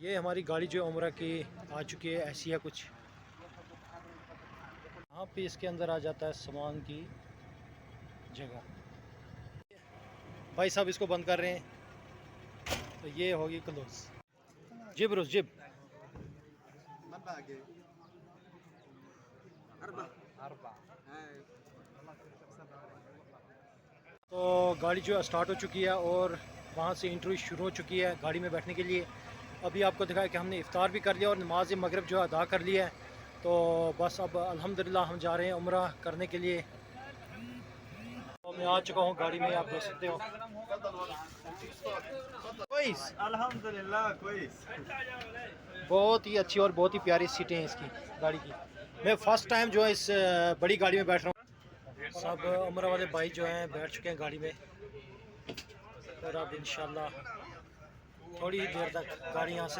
ये हमारी गाड़ी जो उम्रा की आ चुकी है, ऐसी है कुछ। यहाँ पे इसके अंदर आ जाता है सामान की जगह। भाई साहब इसको बंद कर रहे हैं, तो ये होगी क्लोज। जिब रोज जिब। तो गाड़ी जो है स्टार्ट हो चुकी है और वहाँ से इंटरव्यू शुरू हो चुकी है गाड़ी में बैठने के लिए। अभी आपको दिखाया कि हमने इफ्तार भी कर लिया और नमाज मगरिब जो है अदा कर लिया है। तो बस अब अल्हम्दुलिल्लाह हम जा रहे हैं उम्रा करने के लिए। तो मैं आ चुका हूँ गाड़ी में, आप देख सकते हो। अल्हम्दुलिल्लाह कोइस। बहुत ही अच्छी और बहुत ही प्यारी सीटें हैं इसकी गाड़ी की। मैं फ़र्स्ट टाइम जो है इस बड़ी गाड़ी में बैठ रहा हूँ। सब उम्र वाले भाई जो हैं बैठ चुके हैं गाड़ी में और अब इंशाल्लाह थोड़ी ही देर तक गाड़ी यहाँ से